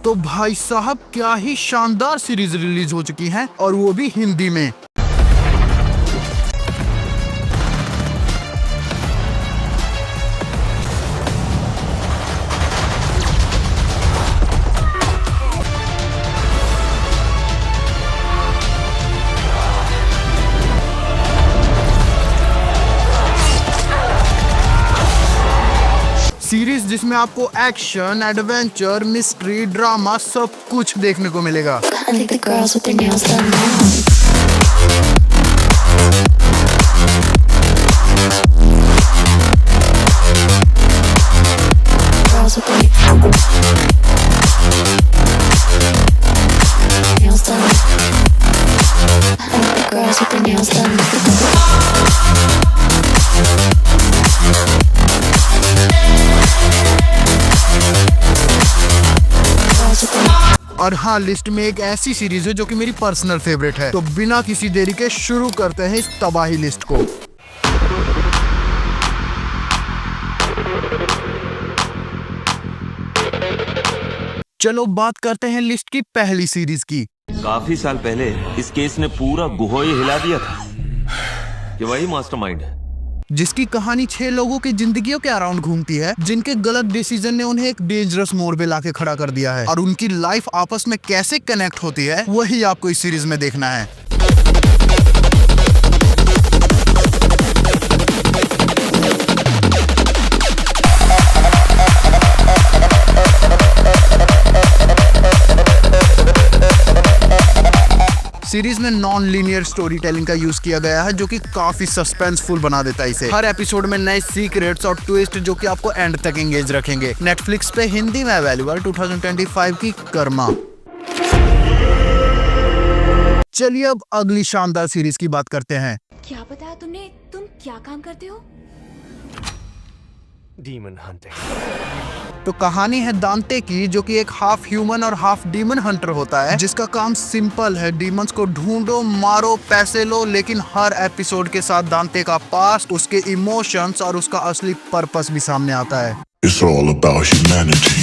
तो भाई साहब क्या ही शानदार सीरीज रिलीज हो चुकी है, और वो भी हिंदी में। सीरीज जिसमें आपको एक्शन, एडवेंचर, मिस्ट्री, ड्रामा सब कुछ देखने को मिलेगा। और हाँ, लिस्ट में एक ऐसी सीरीज है जो कि मेरी पर्सनल फेवरेट है। तो बिना किसी देरी के शुरू करते हैं इस तबाही लिस्ट को। चलो बात करते हैं लिस्ट की पहली सीरीज की। काफी साल पहले इस केस ने पूरा गुहोई हिला दिया था कि वही मास्टरमाइंड है, जिसकी कहानी 6 लोगों की जिंदगियों के अराउंड घूमती है, जिनके गलत डिसीजन ने उन्हें एक डेंजरस मोड़ पे लाके खड़ा कर दिया है, और उनकी लाइफ आपस में कैसे कनेक्ट होती है वही आपको इस सीरीज में देखना है। सीरीज में नॉन लीनियर स्टोरी टेलिंग का यूज किया गया है, जो कि काफी सस्पेंसफुल बना देता है इसे। हर एपिसोड में नए सीक्रेट्स और ट्विस्ट जो कि आपको एंड तक एंगेज रखेंगे। नेटफ्लिक्स पे हिंदी में अवेलेबल 2025 की कर्मा। चलिए अब अगली शानदार सीरीज की बात करते हैं। क्या बताया तुमने? तुम क्या काम करते हो? Demon hunting. तो कहानी है दांते की, जो कि एक हाफ ह्यूमन और हाफ डीमन हंटर होता है, जिसका काम सिंपल है, डीमंस को ढूंढो, मारो, पैसे लो। लेकिन हर एपिसोड के साथ दांते का पास्ट, उसके इमोशंस और उसका असली पर्पस भी सामने आता है। It's all about humanity.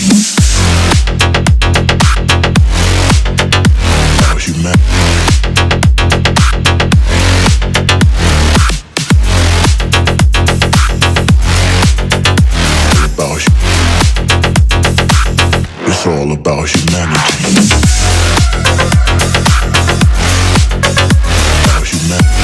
About humanity. It's all about humanity. About humanity.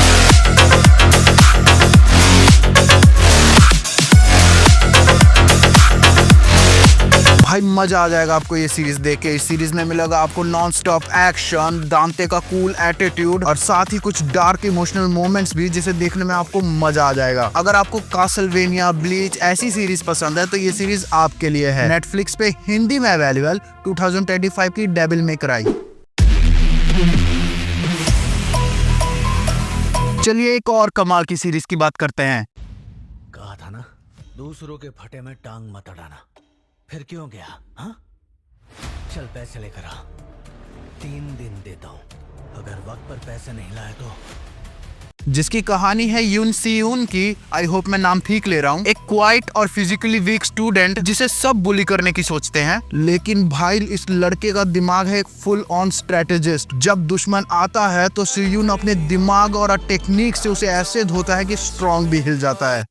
भाई मजा आ जाएगा आपको ये सीरीज देख के। इस सीरीज में मिलेगा आपको नॉन स्टॉप एक्शन, दांते का कूल एटीट्यूड और साथ ही कुछ डार्क इमोशनल मोमेंट्स भी, जिसे देखने में आपको मजा आ जाएगा। अगर आपको कासलवेनिया, ब्लीच ऐसी सीरीज पसंद है तो ये सीरीज आपके लिए है। नेटफ्लिक्स पे हिंदी में अवेलेबल 2025 की डेविल मे क्राई। चलिए एक और कमाल की सीरीज की बात करते हैं। कहा था ना, दूसरों के फटे में टांग मत अड़ाना। फिर क्यों गया? हाँ, चल पैसे लेकर आ, 3 दिन देता हूँ। अगर वक्त पर पैसे नहीं लाए तो। जिसकी कहानी है यून सी यून की, आई होप मैं नाम ठीक ले रहा हूँ। एक क्वाइट और फिजिकली वीक स्टूडेंट जिसे सब बुली करने की सोचते हैं, लेकिन भाई इस लड़के का दिमाग है एक फुल ऑन स्ट्रेटेजिस्ट। जब दुश्मन आता है तो सी यून अपने दिमाग और टेक्निक से उसे ऐसे धोता है कि स्ट्रॉन्ग भी हिल जाता है।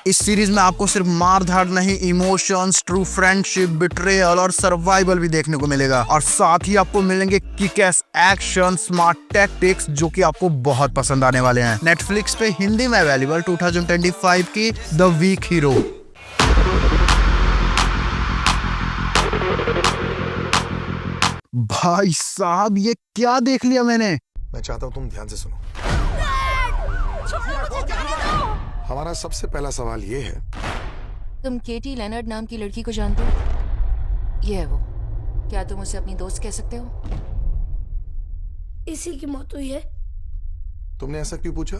इस सीरीज में आपको सिर्फ मार धाड़ नहीं, इमोशंस, ट्रू फ्रेंडशिप, बिट्रेयल और सर्वाइवल भी देखने को मिलेगा। और साथ ही आपको मिलेंगे किक-एस एक्शन, स्मार्ट टैक्टिक्स, जो कि आपको बहुत पसंद आने वाले हैं। नेटफ्लिक्स पे हिंदी में अवेलेबल 2025 की द वीक हीरो। भाई साहब ये क्या देख लिया मैंने। मैं चाहता हूँ तुम ध्यान से सुनो। हमारा सबसे पहला सवाल ये है, तुम केटी लेनर्ड नाम की लड़की को जानते हो? ये है वो। क्या तुम उसे अपनी दोस्त कह सकते हो? इसी की मौत हुई है। तुमने ऐसा क्यों पूछा?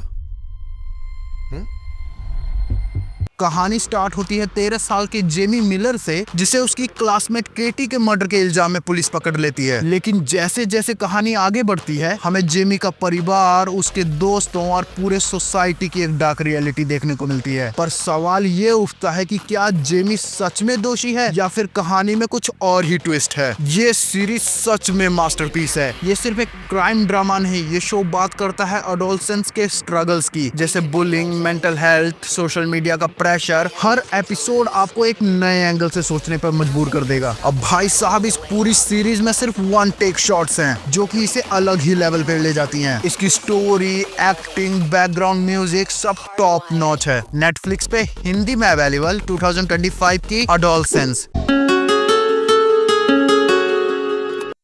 कहानी स्टार्ट होती है 13 साल के जेमी मिलर से, जिसे उसकी क्लासमेट केटी के मर्डर के इल्जाम में पुलिस पकड़ लेती है। लेकिन जैसे जैसे कहानी आगे बढ़ती है, हमें जेमी का परिवार, उसके दोस्तों और पूरे सोसाइटी की एक डार्क रियलिटी देखने को मिलती है। पर सवाल ये उठता है कि क्या जेमी सच में दोषी है या फिर कहानी में कुछ और ही ट्विस्ट है। ये सीरीज सच में मास्टरपीस है। ये सिर्फ एक क्राइम ड्रामा नहीं, ये शो बात करता है एडोलसेंस के स्ट्रगल्स की, जैसे bullying, mental health, social media का प्रेशर। हर एपिसोड आपको एक नए एंगल से सोचने पर मजबूर कर देगा। अब भाई साहब, इस पूरी सीरीज में सिर्फ वन टेक शॉट्स हैं जो कि इसे अलग ही लेवल पे ले जाती हैं। इसकी स्टोरी, एक्टिंग, बैकग्राउंड म्यूजिक सब टॉप नॉच है। नेटफ्लिक्स पे हिंदी में अवेलेबल 2025 की एडोलसेंस।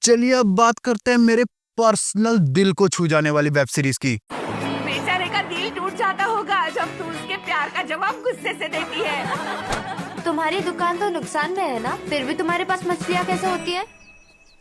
चलिए अब बात करते हैं मेरे पर्सनल दिल को छू जाने वाली वेब सीरीज की। बेचारे का दिल टूट जाता होगा जब तू उसके प्यार का जवाब गुस्से से देती है। तुम्हारी दुकान तो नुकसान में है ना, फिर भी तुम्हारे पास मछलियाँ कैसे होती है?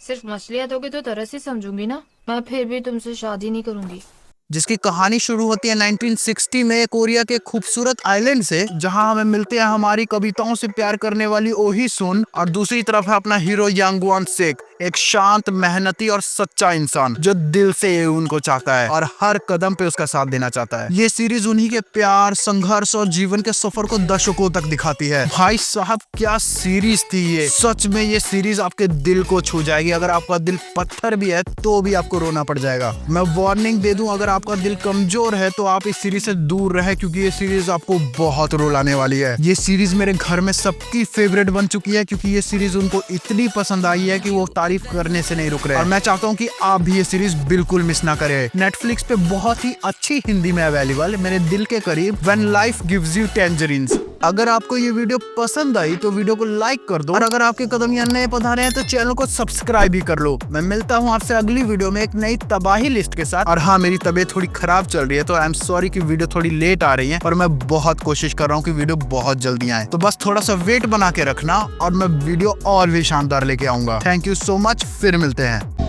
सिर्फ मछलियाँ दोगे तो तरस ही समझूंगी ना, मैं फिर भी तुमसे शादी नहीं करूंगी। जिसकी कहानी शुरू होती है 1960 में कोरिया के खूबसूरत आइलैंड से, जहां हमें मिलते हैं हमारी कविताओं से प्यार करने वाली ओही सुन, और दूसरी तरफ है अपना हीरो यांग वन सेक, एक शांत, मेहनती और सच्चा इंसान जो दिल से उनको चाहता है और हर कदम पे उसका साथ देना चाहता है। ये सीरीज उन्हीं के प्यार, संघर्ष और जीवन के सफर को दशकों तक दिखाती है। भाई साहब, क्या सीरीज थी ये। सच में ये सीरीज आपके दिल को छू जाएगी। अगर आपका दिल पत्थर भी है तो भी आपको रोना पड़ जाएगा। मैं वार्निंग दे दूं, अगर आपका दिल कमजोर है तो आप इस सीरीज से दूर रहे, क्योंकि ये सीरीज आपको बहुत रुलाने वाली है। ये सीरीज मेरे घर में सबकी फेवरेट बन चुकी है, क्योंकि ये सीरीज उनको इतनी पसंद आई है कि वो तारीफ करने से नहीं रुक रहे। और मैं चाहता हूँ कि आप भी ये सीरीज बिल्कुल मिस ना करें। नेटफ्लिक्स पे बहुत ही अच्छी हिंदी में अवेलेबल, मेरे दिल के करीब, व्हेन लाइफ गिव्स यू टैंजरीन्स। अगर आपको ये वीडियो पसंद आई तो वीडियो को लाइक कर दो, और अगर आपके कदम यहाँ नए पधारे हैं तो चैनल को सब्सक्राइब भी कर लो। मैं मिलता हूँ आपसे अगली वीडियो में एक नई तबाही लिस्ट के साथ। और हाँ, मेरी तबीयत थोड़ी खराब चल रही है तो आई एम सॉरी कि वीडियो थोड़ी लेट आ रही है, पर मैं बहुत कोशिश कर रहा हूँ कि वीडियो बहुत जल्दी आए। तो बस थोड़ा सा वेट बना के रखना और मैं वीडियो और भी शानदार लेके आऊंगा। थैंक यू सो मच, फिर मिलते हैं।